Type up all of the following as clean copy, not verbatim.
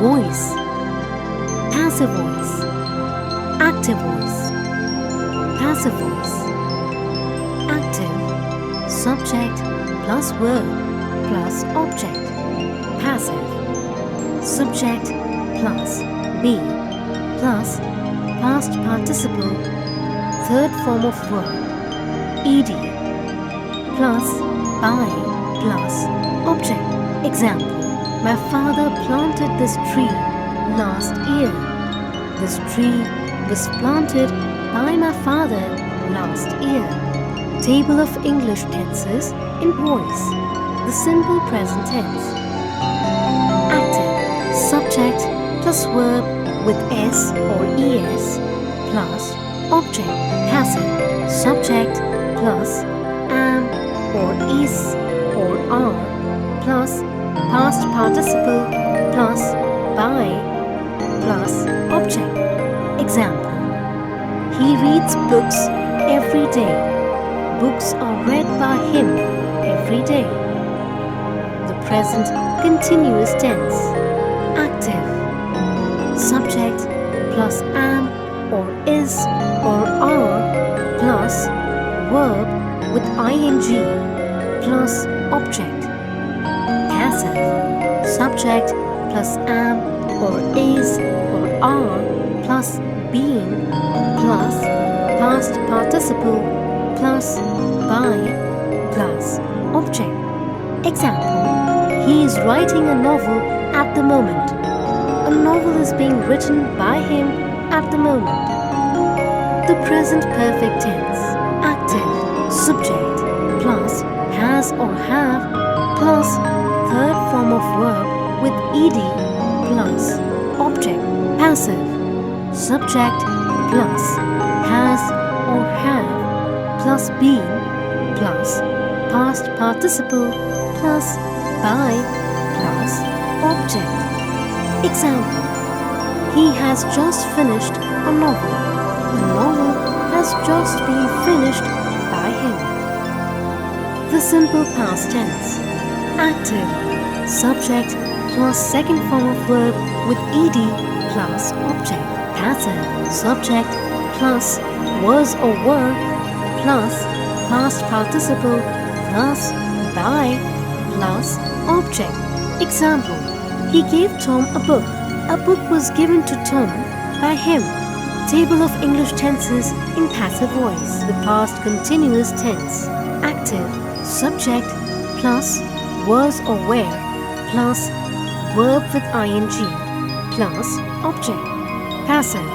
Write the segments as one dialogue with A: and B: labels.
A: voice, passive voice, active voice, passive voice, active, subject plus verb plus object, passive, subject plus be plus past participle, third form of verb, ed plus by plus object. Example: my father planted this tree last year. This tree was planted by my father last year. Table of English tenses in voice. The simple present tense. Active, subject plus verb with s or es plus object. Passive, subject plus am or is or are plus past participle plus by plus object. Example: he reads books every day. Books are read by him every day. The present continuous tense. Active, subject plus am or is or are plus verb with ing plus object. Passive, subject plus am or is or are plus being plus past participle plus by plus object. Example: he is writing a novel at the moment. A novel is being written by him at the moment. The present perfect tense. Active, subject plus has or have plus third form of verb with ed plus object. Passive, subject plus has or have plus being plus past participle plus by plus object. Example: he has just finished a novel. The novel has just been finished by him. The simple past tense. Active, subject plus second form of verb with ed plus object. Passive, subject plus was or were plus past participle plus by plus object. Example: he gave Tom a book. A book was given to Tom by him. Table of English tenses in passive voice. The past continuous tense. Active, subject plus was or were plus verb with ing plus object. Passive,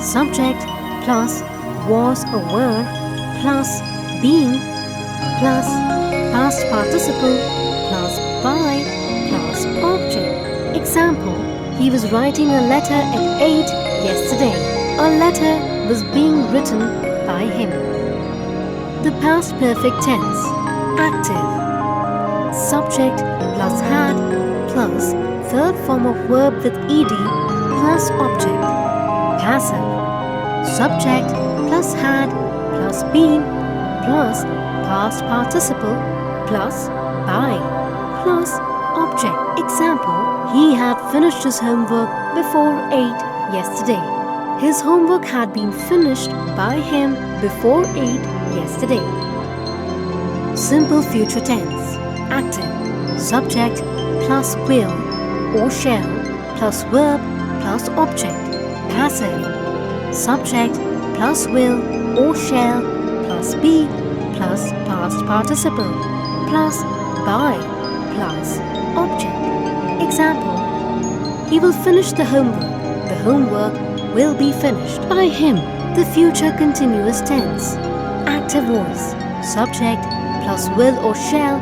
A: subject plus was or were plus being plus past participle plus by plus object. Example: he was writing a letter at 8 yesterday. A letter was being written by him. The past perfect tense. Active, subject plus had plus third form of verb with ed plus object. Passive, subject plus had plus been plus past participle plus by plus object. Example: he had finished his homework before 8 yesterday. His homework had been finished by him before 8 yesterday. Simple future tense. Active, subject plus will or shall plus verb plus object. Passive, subject plus will or shall plus be plus past participle plus by plus object. Example: he will finish the homework. The homework will be finished by him. The future continuous tense. Active voice. Subject plus will or shall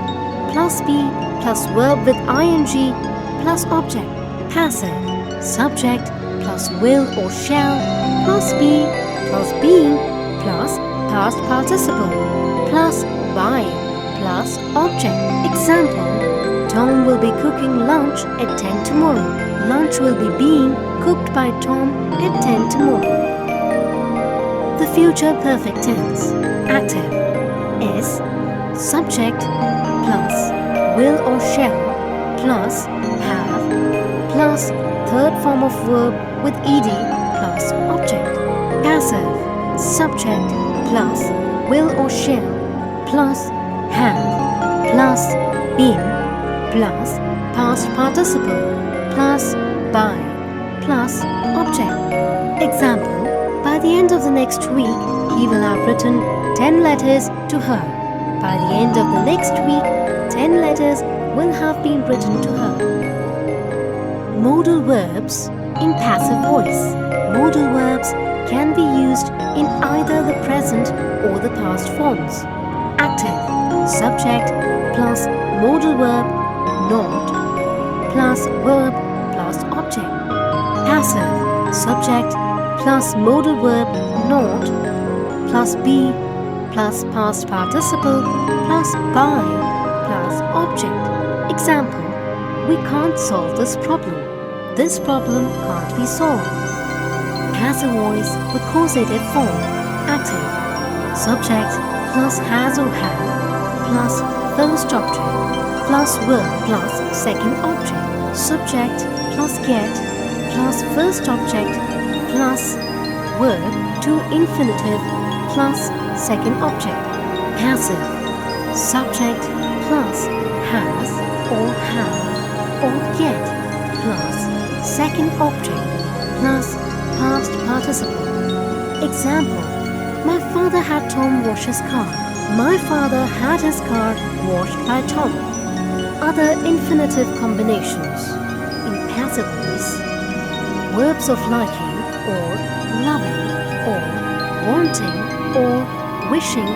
A: plus be plus verb with ing plus object. Passive, subject plus will or shall plus be plus being plus past participle plus by plus object. Example: Tom will be cooking lunch at 10 tomorrow. Lunch will be being cooked by Tom at 10 tomorrow. The future perfect tense. Active is subject plus will or shall plus have plus third form of verb with ed plus object. Passive, subject plus will or shall plus have plus been plus past participle plus by plus object. Example, by the end of the next week, he will have written 10 letters to her. By the end of the next week, 10 letters will have been written to her. Modal verbs in passive voice. Modal verbs can be used in either the present or the past forms. Active, subject plus modal verb not plus verb plus object. Passive, subject plus modal verb not plus be plus past participle plus by plus object. Example, we can't solve this problem. This problem can't be solved. Passive voice with causative form. Active, subject plus has or have plus first object plus verb plus second object. Subject plus get plus first object plus verb to infinitive plus second object. Passive, subject plus has or have or get plus second object plus past participle. Example, my father had Tom wash his car. My father had his car washed by Tom. Other infinitive combinations in passive voice. Verbs of liking or loving or wanting or wishing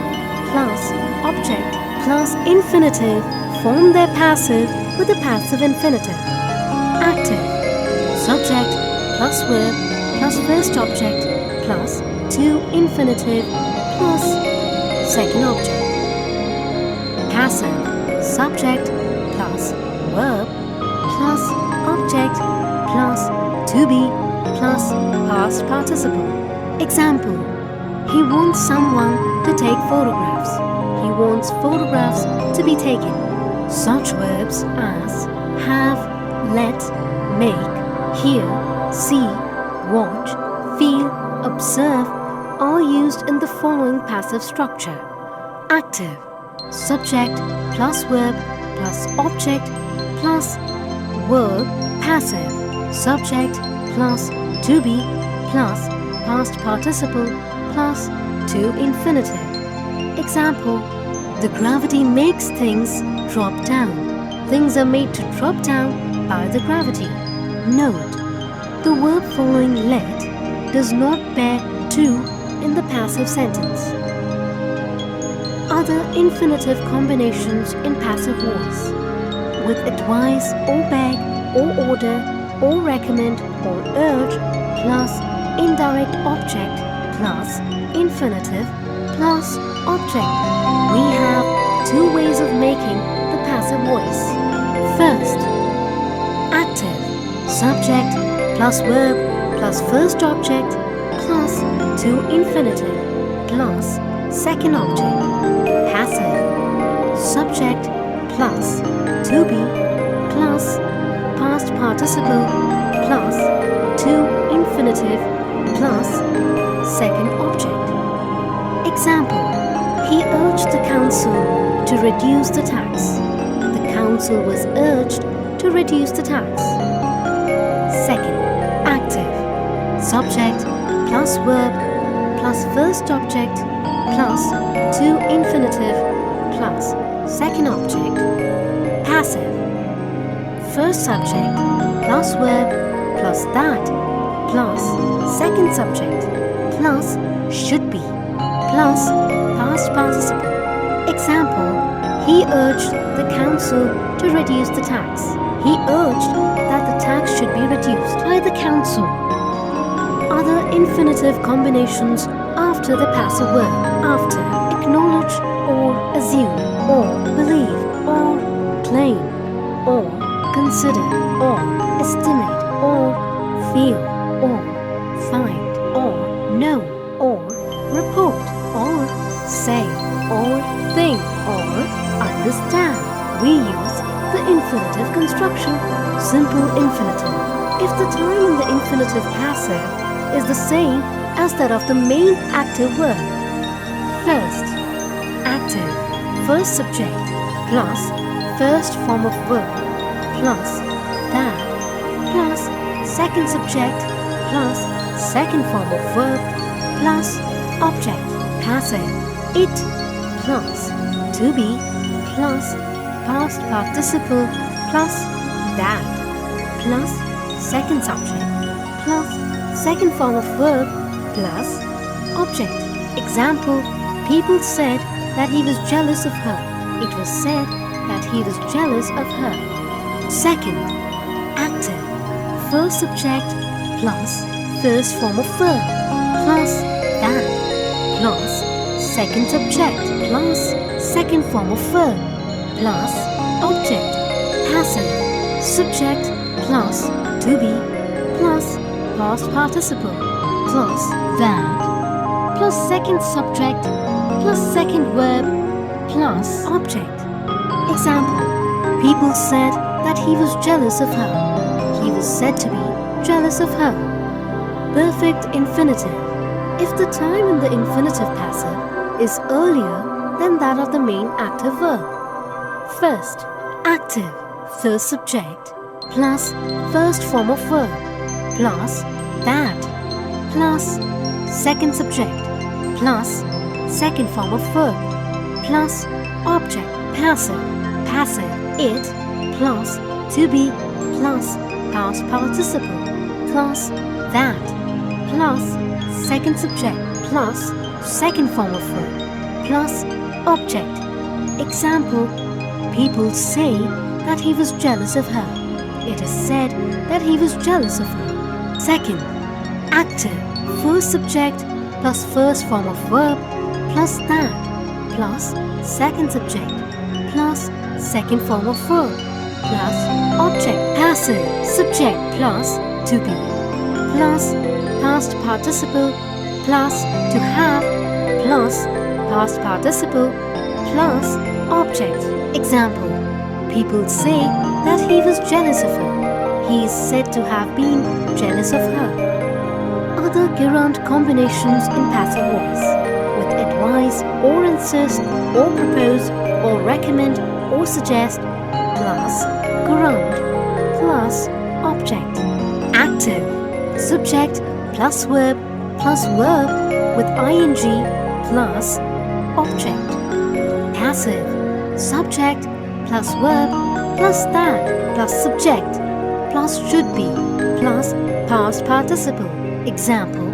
A: plus object plus infinitive form their passive with a passive infinitive. Active, subject plus verb plus first object plus to infinitive plus second object. Passive, subject plus verb plus object plus to be plus past participle. Example, he wants someone to take photographs. He wants photographs to be taken. Such verbs as have, let, make, hear, see, watch, feel, observe are used in the following passive structure. Active, subject plus verb plus object plus verb. Passive, subject plus to be plus past participle plus to infinitive. Example, the gravity makes things drop down. Things are made to drop down by the gravity. Note, the verb following let does not bear to in the passive sentence. Other infinitive combinations in passive voice with advise or beg or order or recommend or urge plus indirect object plus infinitive plus object. We have two ways of making the passive voice. First, active, subject plus verb plus first object plus to infinitive plus second object. Passive, subject plus to be plus past participle plus to infinitive plus second object. Example, he urged the council to reduce the tax. The council was urged to reduce the tax. Second, active, subject plus verb plus first object plus to infinitive plus second object. Passive, first subject plus verb plus that plus second subject plus should be plus past participle. Example, he urged the council to reduce the tax. He urged that the tax should be reduced by the council. Other infinitive combinations after the passive verb. After, acknowledge or assume or believe or claim or consider or estimate or feel or find or know or report or say or think or understand. We use the infinitive construction, simple infinitive. if the time in the infinitive passive is the same as that of the main active verb. First, active, first subject plus first form of verb plus that plus second subject plus second form of verb plus object. Passive, it plus to be plus past participle plus that plus second subject plus second form of verb plus object. Example, people said that he was jealous of her. It was said that he was jealous of her. Second, active, first subject plus first form of verb plus that plus second subject plus second form of verb plus object. Passive, subject plus to be plus past participle plus that plus second subject plus second verb plus object. Example, people said that he was jealous of her. He was said to be jealous of her. Perfect infinitive, if the time in the infinitive passive is earlier than that of the main active verb. First, active, first subject plus first form of verb plus that plus second subject plus second form of verb plus object. Passive, passive, it plus to be plus past participle plus that plus second subject plus second form of verb plus object. Example, people say that he was jealous of her. It is said that he was jealous of her. Second, active, first subject plus first form of verb plus that plus second subject plus second form of verb plus object. Passive, subject plus to be plus past participle plus to have plus past participle plus object. Example, people say that he was jealous of her. He is said to have been jealous of her. Other gerund combinations in passive voice with advise or insist or propose or recommend or suggest plus gerund plus object. Active, subject plus verb with ing plus object. Passive, subject plus verb plus that plus subject plus should be plus past participle. Example,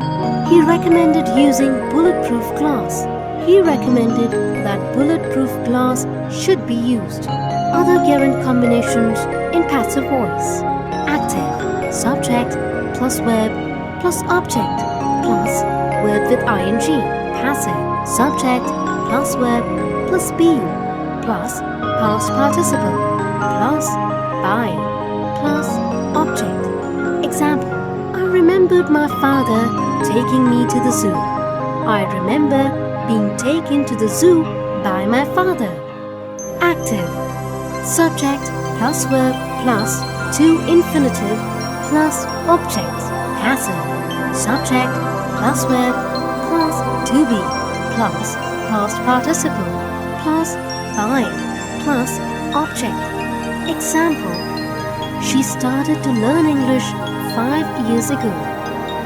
A: he recommended using bulletproof glass. He recommended that bulletproof glass should be used. Other gerund combinations in passive voice. Active, subject plus verb plus object plus verb with ing. Passive, subject plus verb plus being plus past participle plus by plus object. Example, I remembered my father taking me to the zoo. I remember being taken to the zoo by my father. Active, subject plus verb plus to infinitive plus object. Passive, subject plus verb plus to be plus past participle plus by plus object. Example, she started to learn English 5 years ago.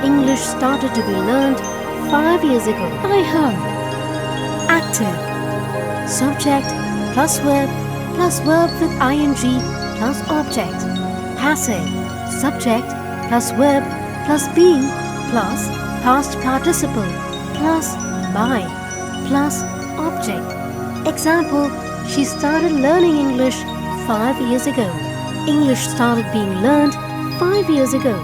A: English started to be learned 5 years ago by her. Active, subject plus verb with ing plus object. Passive, subject plus verb plus being plus past participle plus by plus object. Example, she started learning English 5 years ago. English started being learned 5 years ago.